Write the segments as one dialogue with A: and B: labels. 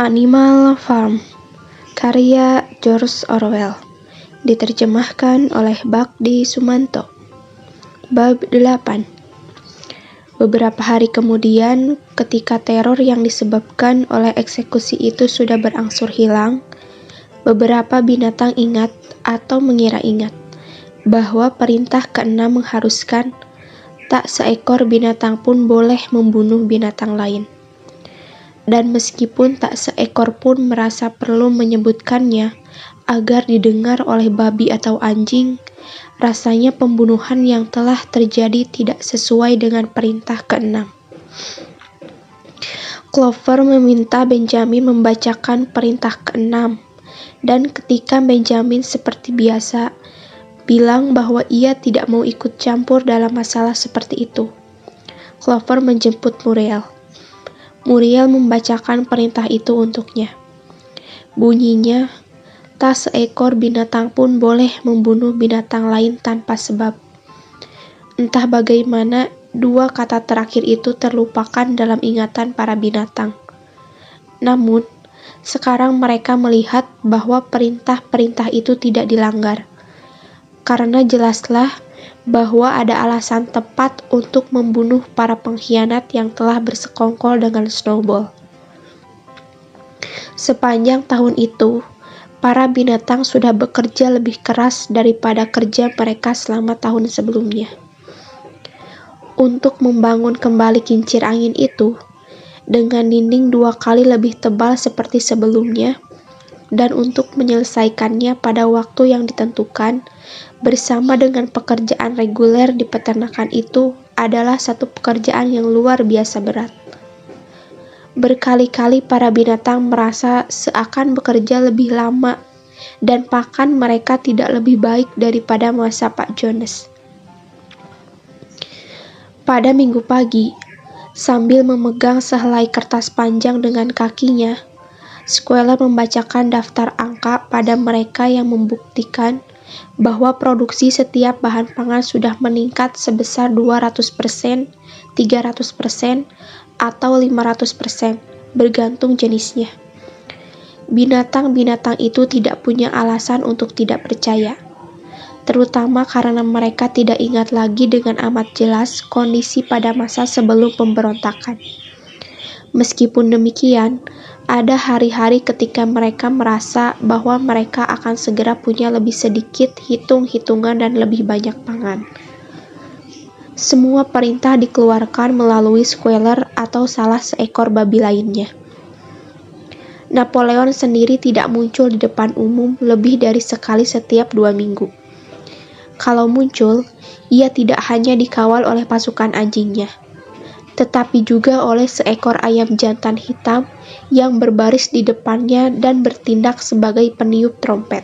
A: Animal Farm, karya George Orwell, diterjemahkan oleh Bhakti Sumanto. Bab 8. Beberapa hari kemudian, ketika teror yang disebabkan oleh eksekusi itu sudah berangsur hilang, beberapa binatang ingat atau mengira ingat bahwa perintah ke-6 mengharuskan tak seekor binatang pun boleh membunuh binatang lain. Dan meskipun tak seekor pun merasa perlu menyebutkannya agar didengar oleh babi atau anjing, rasanya pembunuhan yang telah terjadi tidak sesuai dengan perintah ke-6. Clover meminta Benjamin membacakan perintah ke-6, dan ketika Benjamin seperti biasa bilang bahwa ia tidak mau ikut campur dalam masalah seperti itu, Clover menjemput Muriel. Muriel membacakan perintah itu untuknya. Bunyinya, tak seekor binatang pun boleh membunuh binatang lain tanpa sebab. Entah bagaimana, dua kata terakhir itu terlupakan dalam ingatan para binatang. Namun, sekarang mereka melihat bahwa perintah-perintah itu tidak dilanggar. Karena jelaslah bahwa ada alasan tepat untuk membunuh para pengkhianat yang telah bersekongkol dengan Snowball. Sepanjang tahun itu, para binatang sudah bekerja lebih keras daripada kerja mereka selama tahun sebelumnya. Untuk membangun kembali kincir angin itu, dengan dinding 2 kali lebih tebal seperti sebelumnya, dan untuk menyelesaikannya pada waktu yang ditentukan, bersama dengan pekerjaan reguler di peternakan itu adalah satu pekerjaan yang luar biasa berat. Berkali-kali para binatang merasa seakan bekerja lebih lama dan pakan mereka tidak lebih baik daripada masa Pak Jones. Pada minggu pagi, sambil memegang sehelai kertas panjang dengan kakinya, Squealer membacakan daftar angka pada mereka yang membuktikan bahwa produksi setiap bahan pangan sudah meningkat sebesar 200%, 300%, atau 500%, bergantung jenisnya. Binatang-binatang itu tidak punya alasan untuk tidak percaya, terutama karena mereka tidak ingat lagi dengan amat jelas kondisi pada masa sebelum pemberontakan. Meskipun demikian, ada hari-hari ketika mereka merasa bahwa mereka akan segera punya lebih sedikit hitung-hitungan dan lebih banyak pangan. Semua perintah dikeluarkan melalui Squealer atau salah seekor babi lainnya. Napoleon sendiri tidak muncul di depan umum lebih dari sekali setiap 2 minggu. Kalau muncul, ia tidak hanya dikawal oleh pasukan anjingnya, tetapi juga oleh seekor ayam jantan hitam yang berbaris di depannya dan bertindak sebagai peniup trompet,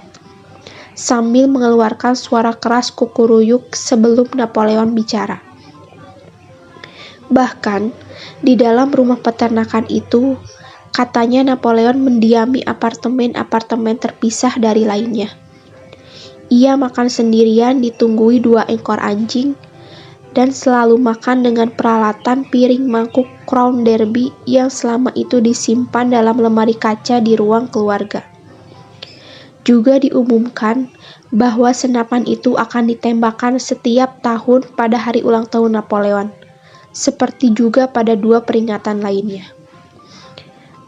A: sambil mengeluarkan suara keras kukuruyuk sebelum Napoleon bicara. Bahkan, di dalam rumah peternakan itu, katanya Napoleon mendiami apartemen-apartemen terpisah dari lainnya. Ia makan sendirian ditunggui 2 ekor anjing, dan selalu makan dengan peralatan piring mangkuk Crown Derby yang selama itu disimpan dalam lemari kaca di ruang keluarga. Juga diumumkan bahwa senapan itu akan ditembakkan setiap tahun pada hari ulang tahun Napoleon, seperti juga pada 2 peringatan lainnya.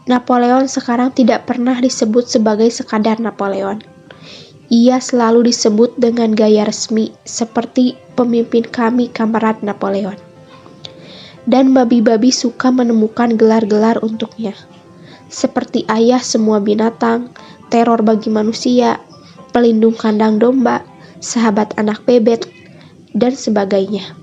A: Napoleon sekarang tidak pernah disebut sebagai sekadar Napoleon. Ia selalu disebut dengan gaya resmi, seperti pemimpin kami Kamerad Napoleon. Dan babi-babi suka menemukan gelar-gelar untuknya, seperti ayah semua binatang, teror bagi manusia, pelindung kandang domba, sahabat anak bebek, dan sebagainya.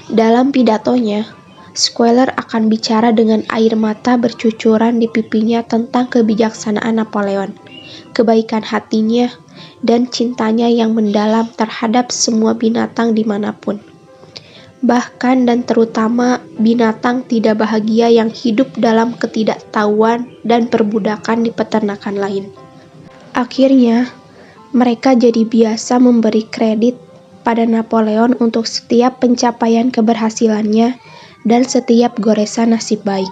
A: Dalam pidatonya, Squealer akan bicara dengan air mata bercucuran di pipinya tentang kebijaksanaan Napoleon, kebaikan hatinya, dan cintanya yang mendalam terhadap semua binatang dimanapun. Bahkan dan terutama binatang tidak bahagia yang hidup dalam ketidaktahuan dan perbudakan di peternakan lain. Akhirnya, mereka jadi biasa memberi kredit pada Napoleon untuk setiap pencapaian keberhasilannya dan setiap goresan nasib baik.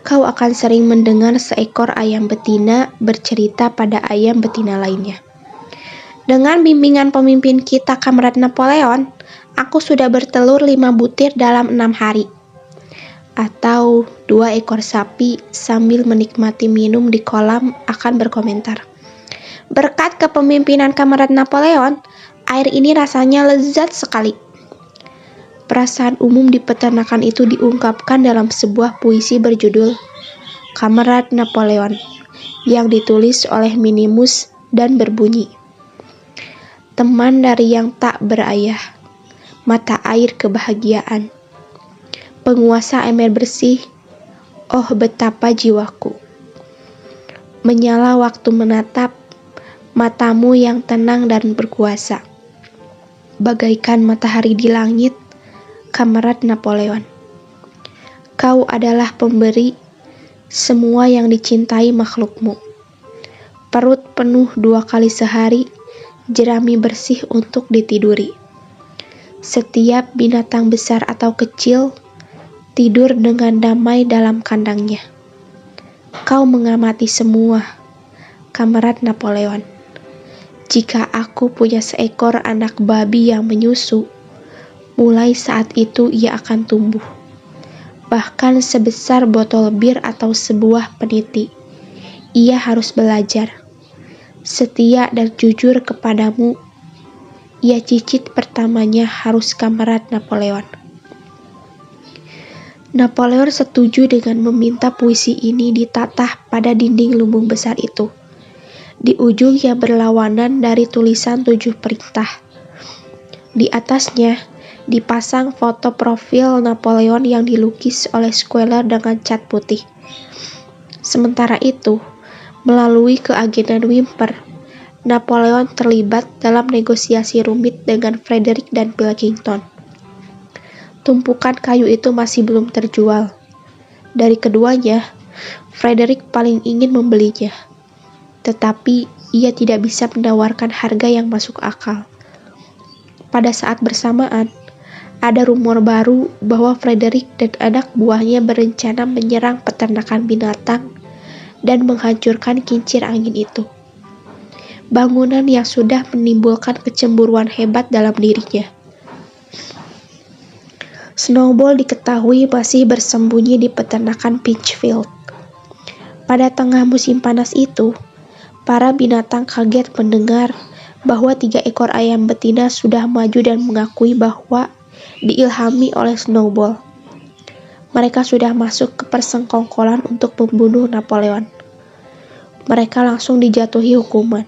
A: Kau akan sering mendengar seekor ayam betina bercerita pada ayam betina lainnya. Dengan bimbingan pemimpin kita, Kamrat Napoleon, aku sudah bertelur 5 butir dalam 6 hari. Atau 2 ekor sapi sambil menikmati minum di kolam akan berkomentar. Berkat kepemimpinan Kamrat Napoleon, air ini rasanya lezat sekali. Perasaan umum di peternakan itu diungkapkan dalam sebuah puisi berjudul Kamrat Napoleon yang ditulis oleh Minimus dan berbunyi, teman dari yang tak berayah, mata air kebahagiaan, penguasa ember bersih, oh betapa jiwaku. Menyala waktu menatap, matamu yang tenang dan berkuasa. Bagaikan matahari di langit, Kamrat Napoleon. Kau adalah pemberi semua yang dicintai makhlukmu. Perut penuh 2 kali sehari, jerami bersih untuk ditiduri. Setiap binatang besar atau kecil tidur dengan damai dalam kandangnya. Kau mengamati semua, Kamrat Napoleon. Jika aku punya seekor anak babi yang menyusu, mulai saat itu ia akan tumbuh, bahkan sebesar botol bir atau sebuah peniti. Ia harus belajar, setia dan jujur kepadamu. Ia cicit pertamanya harus Kamrat Napoleon. Napoleon setuju dengan meminta puisi ini ditatah pada dinding lumbung besar itu. Di ujung yang berlawanan dari tulisan 7 perintah. Di atasnya dipasang foto profil Napoleon yang dilukis oleh Schuyler dengan cat putih. Sementara itu, melalui keagenan Whymper, Napoleon terlibat dalam negosiasi rumit dengan Frederick dan Pilkington. Tumpukan kayu itu masih belum terjual. Dari keduanya, Frederick paling ingin membelinya, tetapi ia tidak bisa menawarkan harga yang masuk akal. Pada saat bersamaan, ada rumor baru bahwa Frederick dan anak buahnya berencana menyerang peternakan binatang dan menghancurkan kincir angin itu. Bangunan yang sudah menimbulkan kecemburuan hebat dalam dirinya. Snowball diketahui masih bersembunyi di peternakan Pinchfield. Pada tengah musim panas itu, para binatang kaget mendengar bahwa 3 ekor ayam betina sudah maju dan mengakui bahwa diilhami oleh Snowball. Mereka sudah masuk ke persengkongkolan untuk membunuh Napoleon. Mereka langsung dijatuhi hukuman,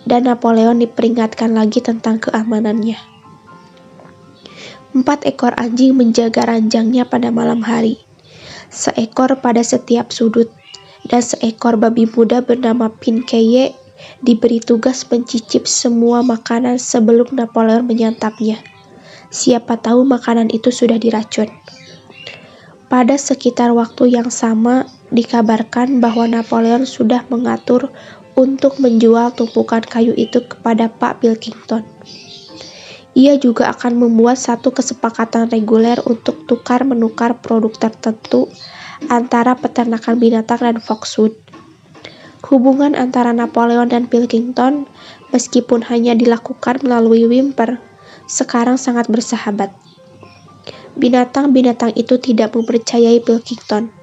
A: dan Napoleon diperingatkan lagi tentang keamanannya. 4 ekor anjing menjaga ranjangnya pada malam hari, seekor pada setiap sudut, dan seekor babi muda bernama Pinkeye diberi tugas mencicip semua makanan sebelum Napoleon menyantapnya. Siapa tahu makanan itu sudah diracun. Pada sekitar waktu yang sama, dikabarkan bahwa Napoleon sudah mengatur untuk menjual tumpukan kayu itu kepada Pak Pilkington. Ia juga akan membuat satu kesepakatan reguler untuk tukar-menukar produk tertentu antara peternakan binatang dan Foxwood. Hubungan antara Napoleon dan Pilkington, meskipun hanya dilakukan melalui Whymper, sekarang sangat bersahabat. Binatang-binatang itu tidak mempercayai Pilkington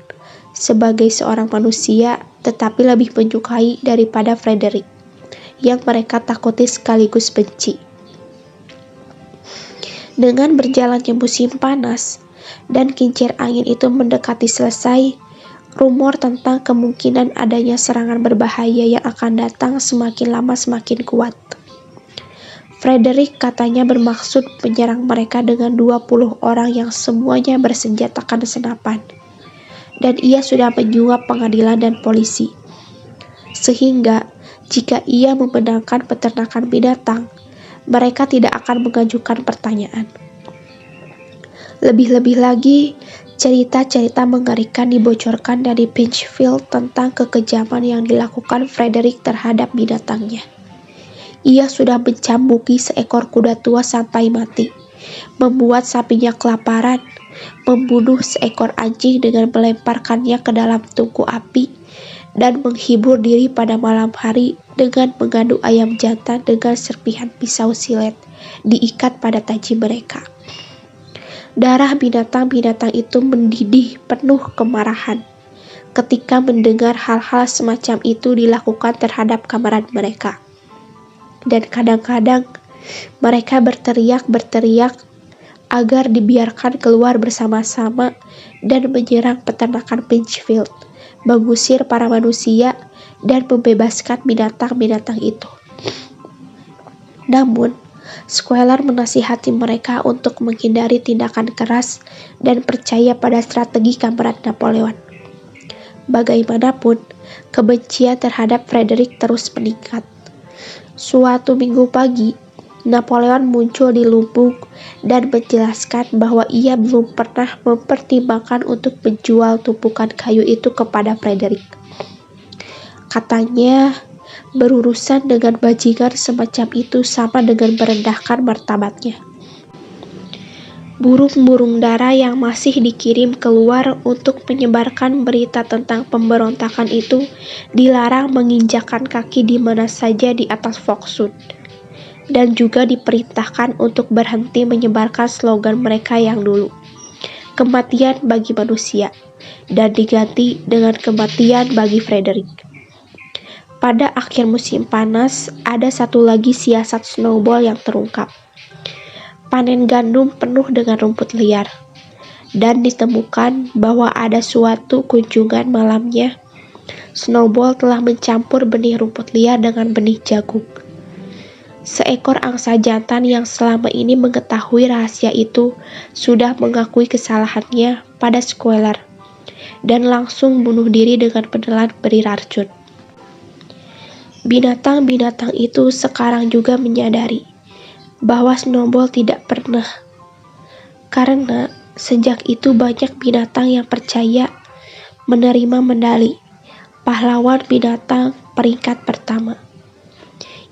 A: sebagai seorang manusia, tetapi lebih menyukai daripada Frederick, yang mereka takuti sekaligus benci. Dengan berjalannya musim panas dan kincir angin itu mendekati selesai, rumor tentang kemungkinan adanya serangan berbahaya yang akan datang semakin lama semakin kuat. Frederick katanya bermaksud menyerang mereka dengan 20 orang yang semuanya bersenjatakan senapan, dan ia sudah menyuap pengadilan dan polisi. Sehingga, jika ia memenangkan peternakan binatang, mereka tidak akan mengajukan pertanyaan. Lebih-lebih lagi, cerita-cerita mengerikan dibocorkan dari Pinchfield tentang kekejaman yang dilakukan Frederick terhadap binatangnya. Ia sudah mencambuki seekor kuda tua sampai mati, membuat sapinya kelaparan, membunuh seekor anjing dengan melemparkannya ke dalam tungku api, dan menghibur diri pada malam hari dengan mengadu ayam jantan dengan serpihan pisau silet diikat pada taji mereka. Darah binatang-binatang itu mendidih penuh kemarahan ketika mendengar hal-hal semacam itu dilakukan terhadap kamarad mereka. Dan kadang-kadang mereka berteriak agar dibiarkan keluar bersama-sama dan menyerang peternakan Pinchfield, mengusir para manusia, dan membebaskan binatang-binatang itu. Namun, Squealer menasihati mereka untuk menghindari tindakan keras dan percaya pada strategi kamarad Napoleon. Bagaimanapun, kebencian terhadap Frederick terus meningkat. Suatu minggu pagi, Napoleon muncul di lubung dan menjelaskan bahwa ia belum pernah mempertimbangkan untuk menjual tumpukan kayu itu kepada Frederick. Katanya, berurusan dengan bajingan semacam itu sama dengan merendahkan martabatnya. Burung-burung dara yang masih dikirim keluar untuk menyebarkan berita tentang pemberontakan itu dilarang menginjakkan kaki di mana saja di atas Foxwood, dan juga diperintahkan untuk berhenti menyebarkan slogan mereka yang dulu, "Kematian bagi manusia," dan diganti dengan "Kematian bagi Frederick." Pada akhir musim panas, ada satu lagi siasat Snowball yang terungkap. Panen gandum penuh dengan rumput liar, dan ditemukan bahwa ada suatu kunjungan malamnya, Snowball telah mencampur benih rumput liar dengan benih jagung. Seekor angsa jantan yang selama ini mengetahui rahasia itu sudah mengakui kesalahannya pada Squealer, dan langsung bunuh diri dengan menelan beri racun. Binatang-binatang itu sekarang juga menyadari bahwa Snowball tidak pernah, karena sejak itu banyak binatang yang percaya menerima medali pahlawan binatang peringkat pertama.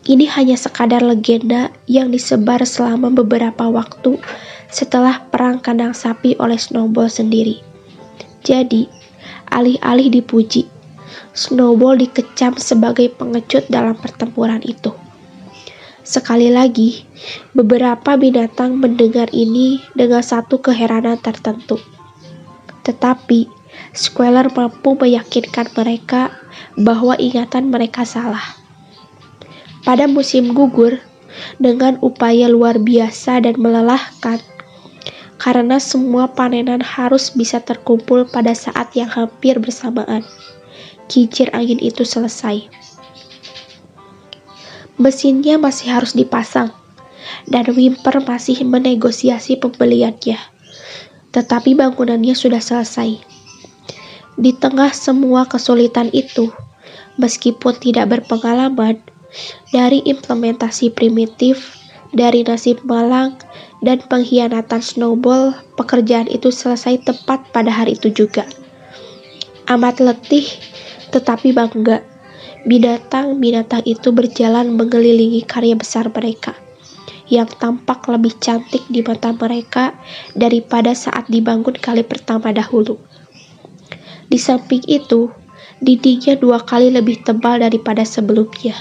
A: Ini hanya sekadar legenda yang disebar selama beberapa waktu setelah perang kandang sapi oleh Snowball sendiri. Jadi, alih-alih dipuji, Snowball dikecam sebagai pengecut dalam pertempuran itu. Sekali lagi, beberapa binatang mendengar ini dengan satu keheranan tertentu. Tetapi, Squealer mampu meyakinkan mereka bahwa ingatan mereka salah. Pada musim gugur, dengan upaya luar biasa dan melelahkan, karena semua panenan harus bisa terkumpul pada saat yang hampir bersamaan, kincir angin itu selesai. Mesinnya masih harus dipasang, dan Whymper masih menegosiasi pembeliannya. Tetapi bangunannya sudah selesai. Di tengah semua kesulitan itu, meskipun tidak berpengalaman, dari implementasi primitif, dari nasib malang, dan pengkhianatan Snowball, pekerjaan itu selesai tepat pada hari itu juga. Amat letih, tetapi bangga, binatang-binatang itu berjalan mengelilingi karya besar mereka, yang tampak lebih cantik di mata mereka daripada saat dibangun kali pertama dahulu. Di samping itu, dindingnya 2 kali lebih tebal daripada sebelumnya.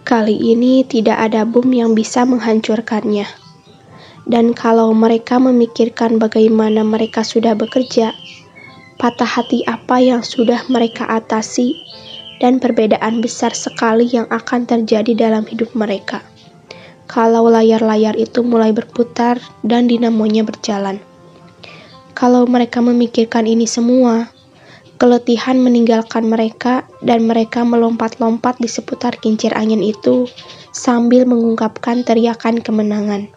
A: Kali ini tidak ada bom yang bisa menghancurkannya. Dan kalau mereka memikirkan bagaimana mereka sudah bekerja, patah hati apa yang sudah mereka atasi, dan perbedaan besar sekali yang akan terjadi dalam hidup mereka kalau layar-layar itu mulai berputar dan dinamonya berjalan. Kalau mereka memikirkan ini semua, keletihan meninggalkan mereka dan mereka melompat-lompat di seputar kincir angin itu sambil mengungkapkan teriakan kemenangan.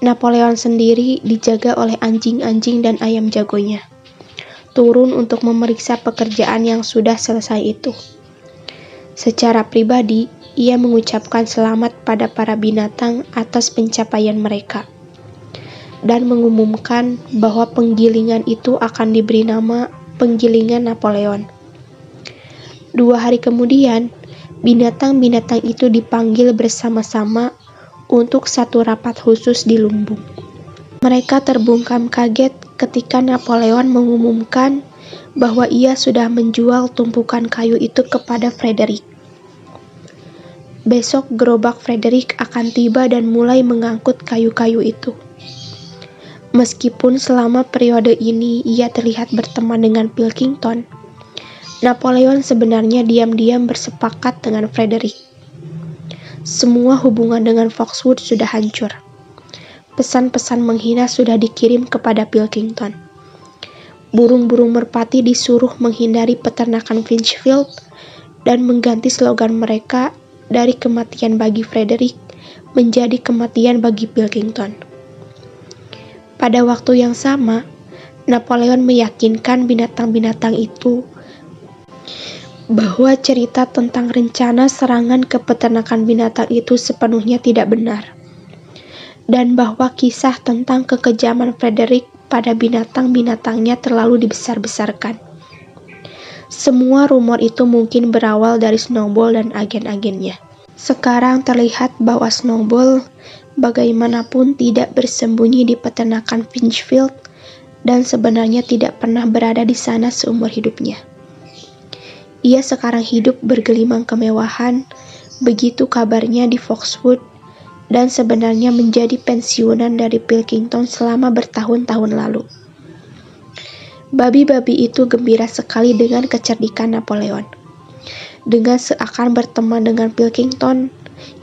A: Napoleon sendiri dijaga oleh anjing-anjing dan ayam jagonya, turun untuk memeriksa pekerjaan yang sudah selesai itu. Secara pribadi, ia mengucapkan selamat pada para binatang atas pencapaian mereka, dan mengumumkan bahwa penggilingan itu akan diberi nama Penggilingan Napoleon. 2 hari kemudian, binatang-binatang itu dipanggil bersama-sama untuk satu rapat khusus di lumbung. Mereka terbungkam kaget ketika Napoleon mengumumkan bahwa ia sudah menjual tumpukan kayu itu kepada Frederick. Besok gerobak Frederick akan tiba dan mulai mengangkut kayu-kayu itu. Meskipun selama periode ini ia terlihat berteman dengan Pilkington, Napoleon sebenarnya diam-diam bersepakat dengan Frederick. Semua hubungan dengan Foxwood sudah hancur. Pesan-pesan menghina sudah dikirim kepada Pilkington. Burung-burung merpati disuruh menghindari peternakan Finchfield dan mengganti slogan mereka dari kematian bagi Frederick menjadi kematian bagi Pilkington. Pada waktu yang sama, Napoleon meyakinkan binatang-binatang itu bahwa cerita tentang rencana serangan ke peternakan binatang itu sepenuhnya tidak benar, dan bahwa kisah tentang kekejaman Frederick pada binatang-binatangnya terlalu dibesar-besarkan. Semua rumor itu mungkin berawal dari Snowball dan agen-agennya. Sekarang terlihat bahwa Snowball bagaimanapun tidak bersembunyi di peternakan Finchfield dan sebenarnya tidak pernah berada di sana seumur hidupnya. Ia sekarang hidup bergelimang kemewahan, begitu kabarnya di Foxwood, dan sebenarnya menjadi pensiunan dari Pilkington selama bertahun-tahun lalu. Babi-babi itu gembira sekali dengan kecerdikan Napoleon. Dengan seakan berteman dengan Pilkington,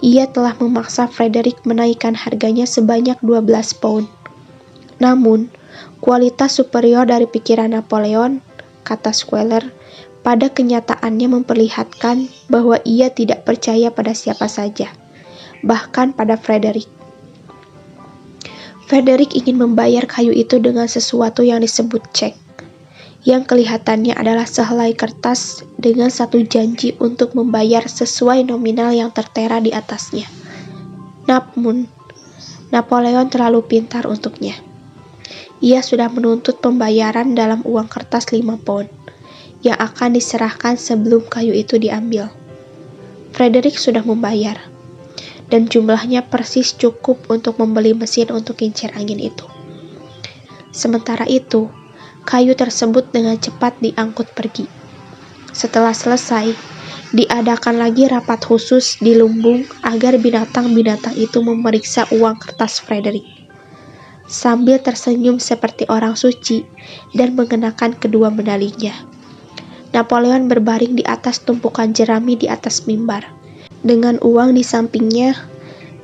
A: ia telah memaksa Frederick menaikkan harganya sebanyak 12 pound. Namun, kualitas superior dari pikiran Napoleon, kata Squealer, pada kenyataannya memperlihatkan bahwa ia tidak percaya pada siapa saja, bahkan pada Frederick. Frederick ingin membayar kayu itu dengan sesuatu yang disebut cek, yang kelihatannya adalah sehelai kertas dengan satu janji untuk membayar sesuai nominal yang tertera di atasnya. Namun, Napoleon terlalu pintar untuknya. Ia sudah menuntut pembayaran dalam uang kertas 5 pound, yang akan diserahkan sebelum kayu itu diambil. Frederick sudah membayar, dan jumlahnya persis cukup untuk membeli mesin untuk kincir angin itu. Sementara itu, kayu tersebut dengan cepat diangkut pergi. Setelah selesai, diadakan lagi rapat khusus di lumbung agar binatang-binatang itu memeriksa uang kertas Frederick. Sambil tersenyum seperti orang suci dan mengenakan kedua medalinya, Napoleon berbaring di atas tumpukan jerami di atas mimbar, dengan uang di sampingnya,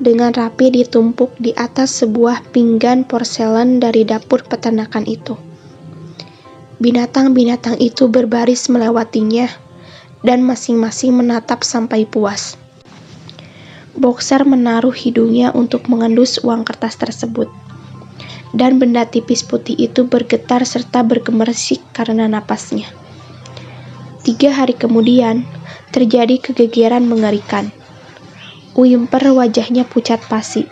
A: dengan rapi ditumpuk di atas sebuah pinggan porselen dari dapur peternakan itu. Binatang-binatang itu berbaris melewatinya, dan masing-masing menatap sampai puas. Boxer menaruh hidungnya untuk mengendus uang kertas tersebut, dan benda tipis putih itu bergetar serta bergemersik karena napasnya. 3 hari kemudian, terjadi kegegeran mengerikan. Wimper wajahnya pucat pasi,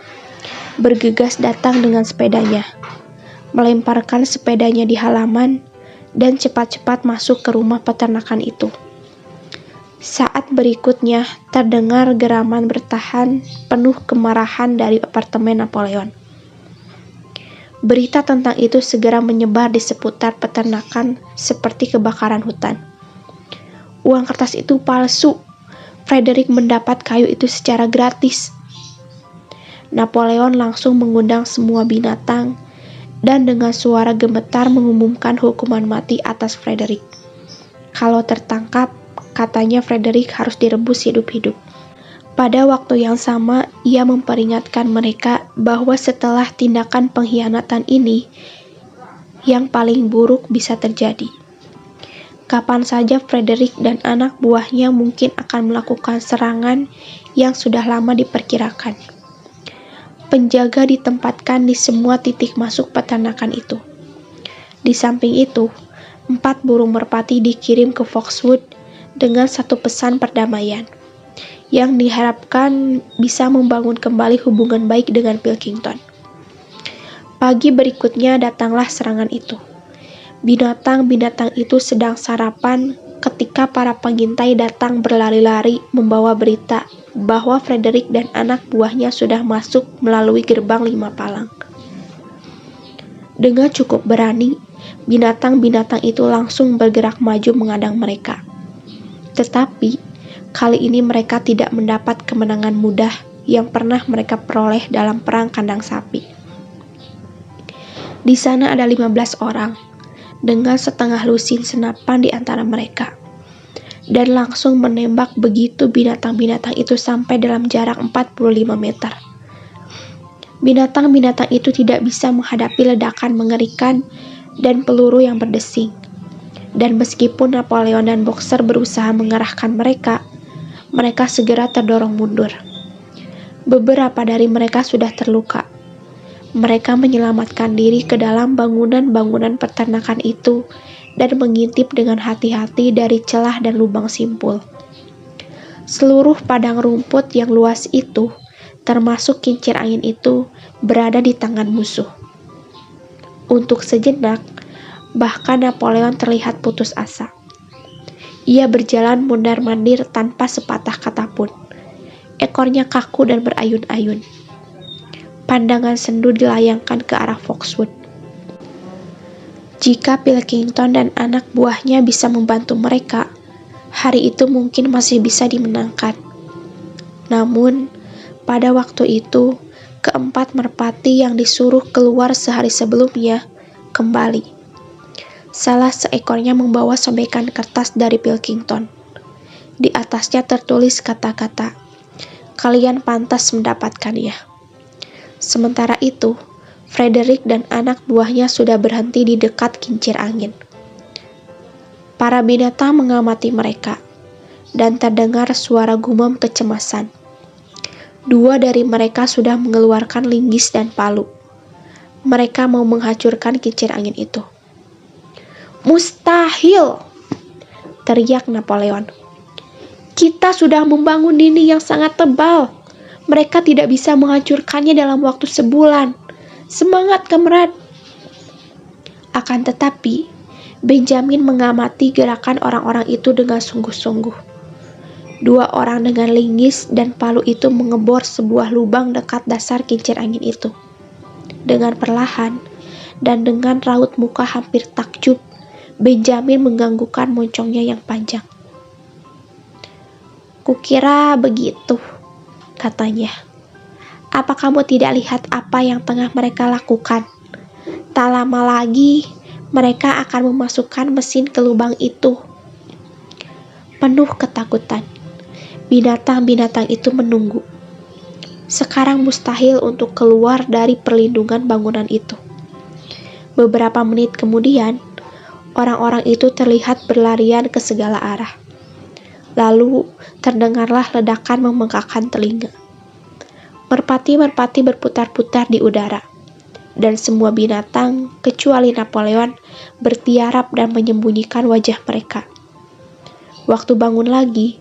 A: bergegas datang dengan sepedanya, melemparkan sepedanya di halaman, dan cepat-cepat masuk ke rumah peternakan itu. Saat berikutnya, terdengar geraman bertahan penuh kemarahan dari apartemen Napoleon. Berita tentang itu segera menyebar di seputar peternakan seperti kebakaran hutan. Uang kertas itu palsu. Frederick mendapat kayu itu secara gratis. Napoleon langsung mengundang semua binatang dan dengan suara gemetar mengumumkan hukuman mati atas Frederick. Kalau tertangkap, katanya Frederick harus direbus hidup-hidup. Pada waktu yang sama, ia memperingatkan mereka bahwa setelah tindakan pengkhianatan ini, yang paling buruk bisa terjadi. Kapan saja Frederick dan anak buahnya mungkin akan melakukan serangan yang sudah lama diperkirakan. Penjaga ditempatkan di semua titik masuk peternakan itu. Di samping itu, 4 burung merpati dikirim ke Foxwood dengan satu pesan perdamaian, yang diharapkan bisa membangun kembali hubungan baik dengan Pilkington. Pagi berikutnya datanglah serangan itu. Binatang-binatang itu sedang sarapan ketika para pengintai datang berlari-lari membawa berita bahwa Frederick dan anak buahnya sudah masuk melalui gerbang 5 palang. Dengan cukup berani, binatang-binatang itu langsung bergerak maju menghadang mereka. Tetapi, kali ini mereka tidak mendapat kemenangan mudah yang pernah mereka peroleh dalam perang kandang sapi. Di sana ada 15 orang, dengan setengah lusin senapan di antara mereka, dan langsung menembak begitu binatang-binatang itu sampai dalam jarak 45 meter. Binatang-binatang itu tidak bisa menghadapi ledakan mengerikan dan peluru yang berdesing. Dan meskipun Napoleon dan Boxer berusaha mengerahkan mereka segera terdorong mundur. Beberapa dari mereka sudah terluka. Mereka menyelamatkan diri ke dalam bangunan-bangunan peternakan itu dan mengintip dengan hati-hati dari celah dan lubang simpul. Seluruh padang rumput yang luas itu, termasuk kincir angin itu, berada di tangan musuh. Untuk sejenak, bahkan Napoleon terlihat putus asa. Ia berjalan mondar-mandir tanpa sepatah kata pun. Ekornya kaku dan berayun-ayun. Pandangan sendu dilayangkan ke arah Foxwood. Jika Pilkington dan anak buahnya bisa membantu mereka, hari itu mungkin masih bisa dimenangkan. Namun, pada waktu itu, keempat merpati yang disuruh keluar sehari sebelumnya kembali. Salah seekornya membawa sobekan kertas dari Pilkington. Di atasnya tertulis kata-kata, "Kalian pantas mendapatkannya." Sementara itu, Frederick dan anak buahnya sudah berhenti di dekat kincir angin. Para binatang mengamati mereka, dan terdengar suara gumam kecemasan. 2 dari mereka sudah mengeluarkan linggis dan palu. Mereka mau menghancurkan kincir angin itu. "Mustahil!" teriak Napoleon. "Kita sudah membangun dinding yang sangat tebal. Mereka tidak bisa menghancurkannya dalam waktu sebulan. Semangat, kamerad!" Akan tetapi, Benjamin mengamati gerakan orang-orang itu dengan sungguh-sungguh. 2 orang dengan linggis dan palu itu mengebor sebuah lubang dekat dasar kincir angin itu. Dengan perlahan dan dengan raut muka hampir takjub, Benjamin mengganggukan moncongnya yang panjang. "Kukira begitu," katanya. "Apa kamu tidak lihat apa yang tengah mereka lakukan? Tak lama lagi, mereka akan memasukkan mesin ke lubang itu." Penuh ketakutan, binatang-binatang itu menunggu. Sekarang mustahil untuk keluar dari perlindungan bangunan itu. Beberapa menit kemudian, orang-orang itu terlihat berlarian ke segala arah. Lalu, terdengarlah ledakan membengkakkan telinga. Merpati-merpati berputar-putar di udara, dan semua binatang, kecuali Napoleon, bertiarap dan menyembunyikan wajah mereka. Waktu bangun lagi,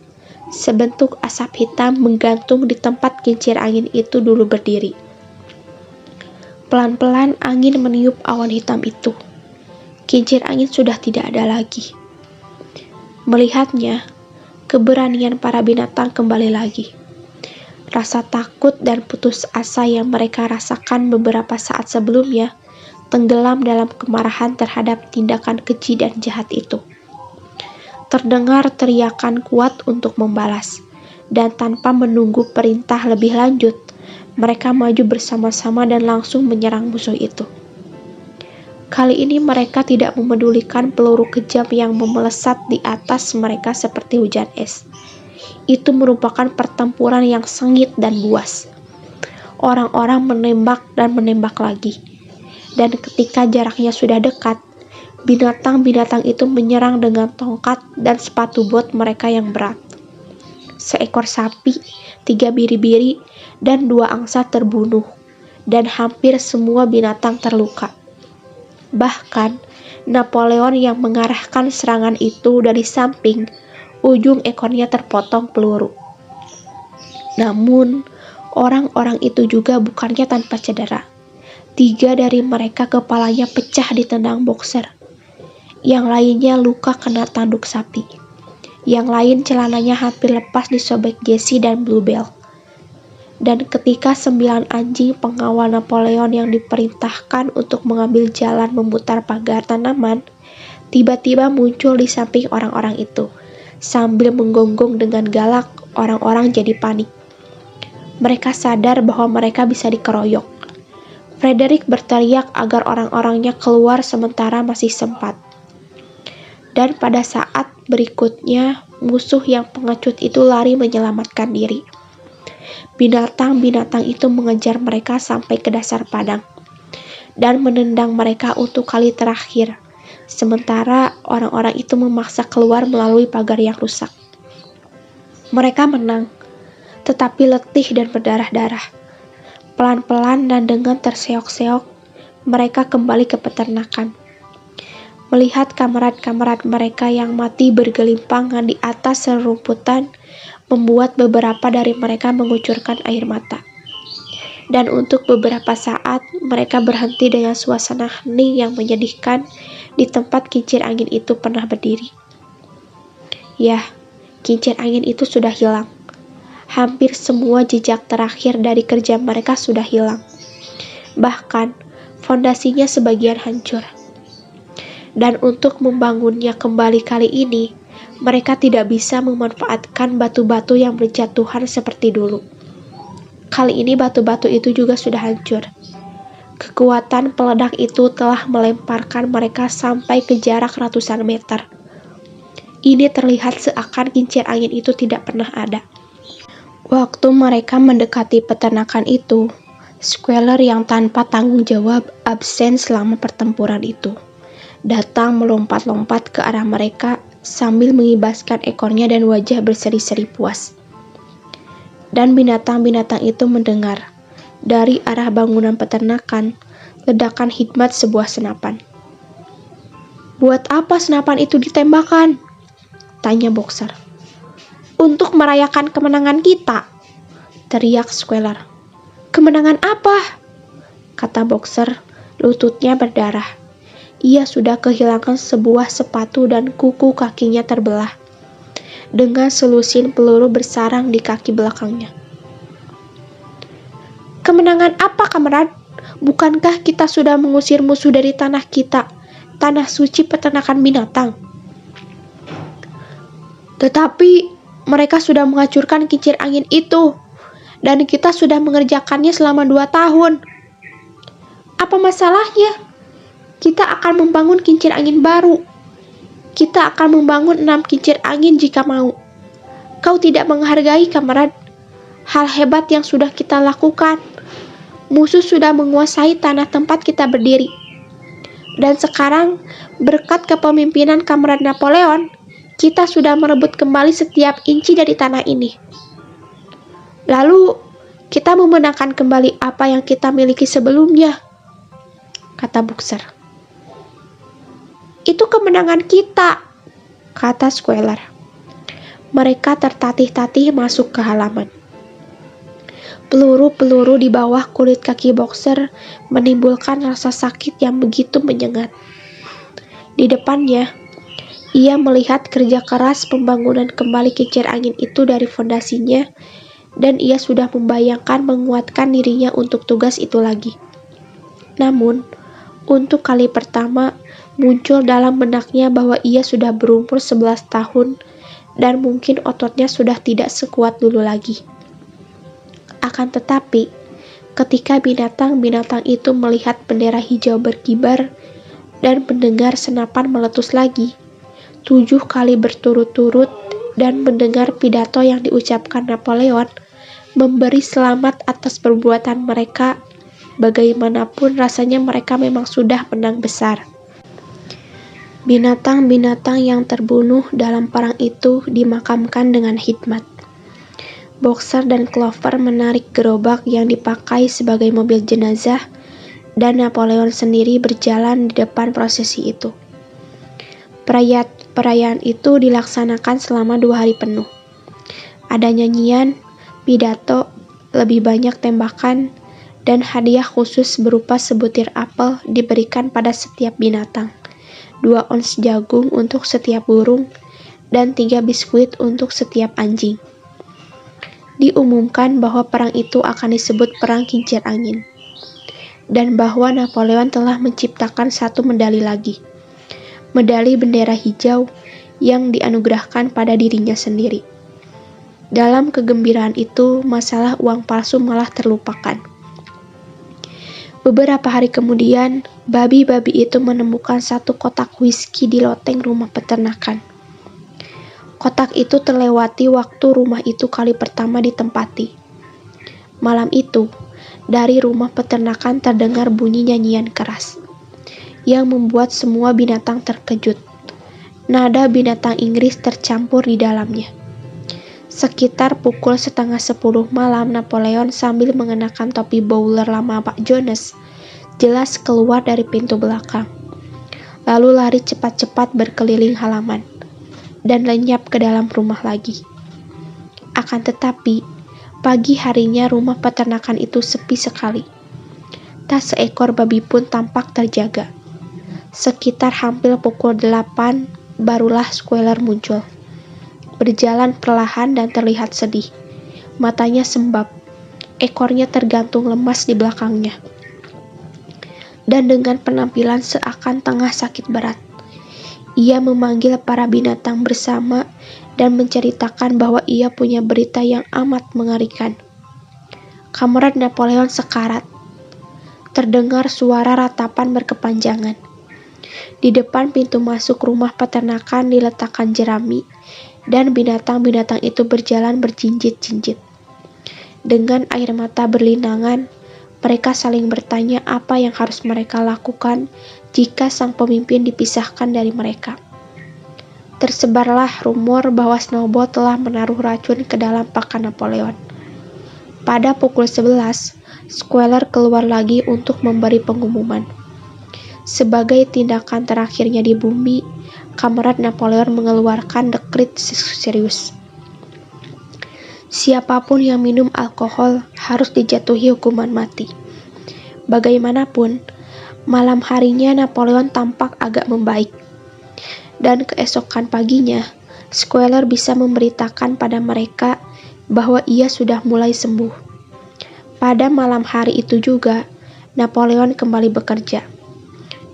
A: sebentuk asap hitam menggantung di tempat kincir angin itu dulu berdiri. Pelan-pelan angin meniup awan hitam itu. Kincir angin sudah tidak ada lagi. Melihatnya, keberanian para binatang kembali lagi. Rasa takut dan putus asa yang mereka rasakan beberapa saat sebelumnya tenggelam dalam kemarahan terhadap tindakan keji dan jahat itu. Terdengar teriakan kuat untuk membalas, dan tanpa menunggu perintah lebih lanjut, mereka maju bersama-sama dan langsung menyerang musuh itu. Kali ini mereka tidak memedulikan peluru kejam yang memelesat di atas mereka seperti hujan es. Itu merupakan pertempuran yang sengit dan buas. Orang-orang menembak dan menembak lagi, dan ketika jaraknya sudah dekat, binatang-binatang itu menyerang dengan tongkat dan sepatu bot mereka yang berat. Seekor sapi, 3 biri-biri, dan 2 angsa terbunuh, dan hampir semua binatang terluka. Bahkan, Napoleon yang mengarahkan serangan itu dari samping, ujung ekornya terpotong peluru. Namun, orang-orang itu juga bukannya tanpa cedera. 3 dari mereka kepalanya pecah ditendang Boxer. Yang lainnya luka kena tanduk sapi. Yang lain celananya hampir lepas disobek Jessie dan Bluebell. Dan ketika 9 anjing pengawal Napoleon yang diperintahkan untuk mengambil jalan memutar pagar tanaman, tiba-tiba muncul di samping orang-orang itu. Sambil menggonggong dengan galak, orang-orang jadi panik. Mereka sadar bahwa mereka bisa dikeroyok. Frederick berteriak agar orang-orangnya keluar sementara masih sempat. Dan pada saat berikutnya, musuh yang pengecut itu lari menyelamatkan diri. Binatang-binatang itu mengejar mereka sampai ke dasar padang dan menendang mereka untuk kali terakhir, sementara orang-orang itu memaksa keluar melalui pagar yang rusak. Mereka menang, tetapi letih dan berdarah-darah. Pelan-pelan dan dengan terseok-seok, mereka kembali ke peternakan. Melihat kamarad-kamarad mereka yang mati bergelimpangan di atas serumputan, membuat beberapa dari mereka mengucurkan air mata. Dan untuk beberapa saat, mereka berhenti dengan suasana hening yang menyedihkan di tempat kincir angin itu pernah berdiri. Ya, kincir angin itu sudah hilang. Hampir semua jejak terakhir dari kerja mereka sudah hilang. Bahkan, fondasinya sebagian hancur. Dan untuk membangunnya kembali kali ini, mereka tidak bisa memanfaatkan batu-batu yang berjatuhan seperti dulu. Kali ini batu-batu itu juga sudah hancur. Kekuatan peledak itu telah melemparkan mereka sampai ke jarak ratusan meter. Ini terlihat seakan kincir angin itu tidak pernah ada. Waktu mereka mendekati peternakan itu, Squealer yang tanpa tanggung jawab absen selama pertempuran itu, datang melompat-lompat ke arah mereka sambil mengibaskan ekornya dan wajah berseri-seri puas. Dan binatang-binatang itu mendengar, dari arah bangunan peternakan, ledakan hikmat sebuah senapan. "Buat apa senapan itu ditembakkan?" tanya Boxer. "Untuk merayakan kemenangan kita," teriak Squealer. "Kemenangan apa?" kata Boxer, lututnya berdarah. Ia sudah kehilangan sebuah sepatu dan kuku kakinya terbelah. Dengan selusin peluru bersarang di kaki belakangnya. "Kemenangan apa, kamerad? Bukankah kita sudah mengusir musuh dari tanah kita, tanah suci peternakan binatang?" "Tetapi mereka sudah menghancurkan kincir angin itu, dan kita sudah mengerjakannya selama 2 tahun. Apa masalahnya? Kita akan membangun kincir angin baru. Kita akan membangun 6 kincir angin jika mau. Kau tidak menghargai, kamerad, hal hebat yang sudah kita lakukan. Musuh sudah menguasai tanah tempat kita berdiri. Dan sekarang, berkat kepemimpinan kamerad Napoleon, kita sudah merebut kembali setiap inci dari tanah ini. Lalu, kita memenangkan kembali apa yang kita miliki sebelumnya," kata Boxer. "Itu kemenangan kita," kata Squealer. Mereka tertatih-tatih masuk ke halaman. Peluru-peluru di bawah kulit kaki Boxer menimbulkan rasa sakit yang begitu menyengat. Di depannya, ia melihat kerja keras pembangunan kembali kincir angin itu dari fondasinya, dan ia sudah membayangkan menguatkan dirinya untuk tugas itu lagi. Namun, untuk kali pertama, muncul dalam benaknya bahwa ia sudah berumur 11 tahun dan mungkin ototnya sudah tidak sekuat dulu lagi. Akan tetapi, ketika binatang-binatang itu melihat bendera hijau berkibar dan mendengar senapan meletus lagi, 7 kali berturut-turut, dan mendengar pidato yang diucapkan Napoleon memberi selamat atas perbuatan mereka, bagaimanapun rasanya mereka memang sudah menang besar. Binatang-binatang yang terbunuh dalam perang itu dimakamkan dengan hikmat. Boxer dan Clover menarik gerobak yang dipakai sebagai mobil jenazah, dan Napoleon sendiri berjalan di depan prosesi itu. Perayaan itu dilaksanakan selama 2 hari penuh. Ada nyanyian, pidato, lebih banyak tembakan, dan hadiah khusus berupa sebutir apel diberikan pada setiap binatang, 2 ons jagung untuk setiap burung, dan 3 biskuit untuk setiap anjing. diumumkan bahwa perang itu akan disebut Perang Kincir Angin, dan bahwa Napoleon telah menciptakan satu medali lagi, medali bendera hijau yang dianugerahkan pada dirinya sendiri. Dalam kegembiraan itu, masalah uang palsu malah terlupakan. Beberapa hari kemudian, babi-babi itu menemukan satu kotak whisky di loteng rumah peternakan. Kotak itu terlewati waktu rumah itu kali pertama ditempati. Malam itu, dari rumah peternakan terdengar bunyi nyanyian keras, yang membuat semua binatang terkejut. Nada binatang Inggris tercampur di dalamnya. Sekitar pukul 9:30 malam, Napoleon sambil mengenakan topi bowler lama Pak Jones, jelas keluar dari pintu belakang. Lalu lari cepat-cepat berkeliling halaman, dan lenyap ke dalam rumah lagi. Akan tetapi, pagi harinya rumah peternakan itu sepi sekali. Tak seekor babi pun tampak terjaga. Sekitar hampir pukul 8, barulah Squealer muncul. Berjalan perlahan dan terlihat sedih. Matanya sembab, ekornya tergantung lemas di belakangnya. Dan dengan penampilan seakan tengah sakit berat. Ia memanggil para binatang bersama dan menceritakan bahwa ia punya berita yang amat mengerikan. Kamerad Napoleon sekarat. Terdengar suara ratapan berkepanjangan. Di depan pintu masuk rumah peternakan diletakkan jerami, dan binatang-binatang itu berjalan berjinjit-jinjit. Dengan air mata berlinangan, mereka saling bertanya apa yang harus mereka lakukan jika sang pemimpin dipisahkan dari mereka. Tersebarlah rumor bahwa Snowball telah menaruh racun ke dalam pakan Napoleon. Pada pukul 11, Squealer keluar lagi untuk memberi pengumuman. Sebagai tindakan terakhirnya di bumi, Kamerad Napoleon mengeluarkan dekret serius. Siapapun yang minum alkohol harus dijatuhi hukuman mati. Bagaimanapun, malam harinya Napoleon tampak agak membaik. Dan keesokan paginya, Squealer bisa memberitakan pada mereka bahwa ia sudah mulai sembuh. Pada malam hari itu juga, Napoleon kembali bekerja.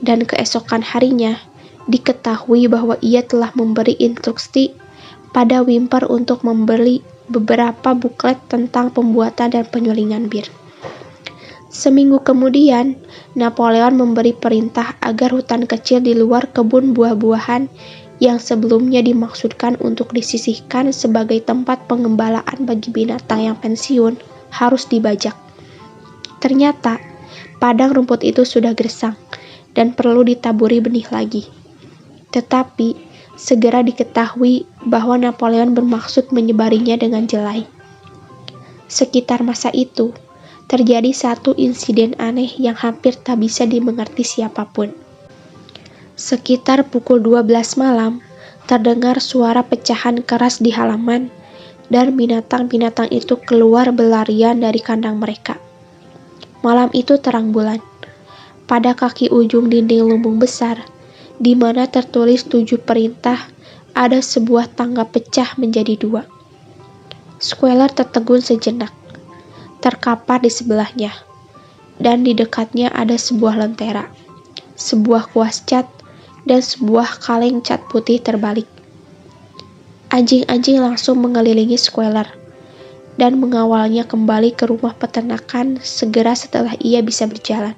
A: Dan keesokan harinya, diketahui bahwa ia telah memberi instruksi pada Whymper untuk membeli beberapa buklet tentang pembuatan dan penyulingan bir. Seminggu kemudian, Napoleon memberi perintah agar hutan kecil di luar kebun buah-buahan yang sebelumnya dimaksudkan untuk disisihkan sebagai tempat pengembalaan bagi binatang yang pensiun harus dibajak. Ternyata, padang rumput itu sudah gersang dan perlu ditaburi benih lagi. Tetapi, segera diketahui bahwa Napoleon bermaksud menyebarinya dengan jelai. Sekitar masa itu, terjadi satu insiden aneh yang hampir tak bisa dimengerti siapapun. Sekitar pukul 12 malam, terdengar suara pecahan keras di halaman, dan binatang-binatang itu keluar berlarian dari kandang mereka. Malam itu terang bulan. Pada kaki ujung dinding lumbung besar, di mana tertulis 7 perintah, ada sebuah tangga pecah menjadi 2. Squealer tertegun sejenak. Terkapar di sebelahnya, dan di dekatnya ada sebuah lentera, sebuah kuas cat, dan sebuah kaleng cat putih terbalik. Anjing-anjing langsung mengelilingi Squealer, dan mengawalnya kembali ke rumah peternakan segera setelah ia bisa berjalan.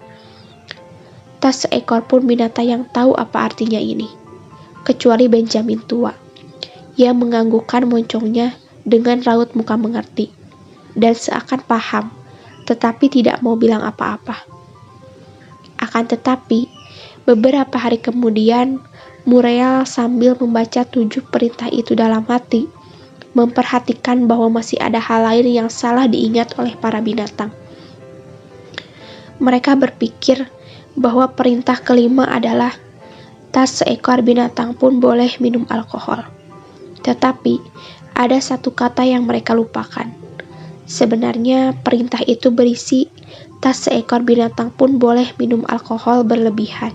A: Tak seekor pun binatang yang tahu apa artinya ini, kecuali Benjamin tua, yang menganggukkan moncongnya dengan raut muka mengerti. Dan seakan paham, tetapi tidak mau bilang apa-apa. Akan tetapi, beberapa hari kemudian, Muriel sambil membaca 7 perintah itu dalam hati, memperhatikan bahwa masih ada hal lain yang salah diingat oleh para binatang. Mereka berpikir bahwa perintah kelima adalah tak seekor binatang pun boleh minum alkohol. Tetapi, ada satu kata yang mereka lupakan. Sebenarnya perintah itu berisi tak seekor binatang pun boleh minum alkohol berlebihan.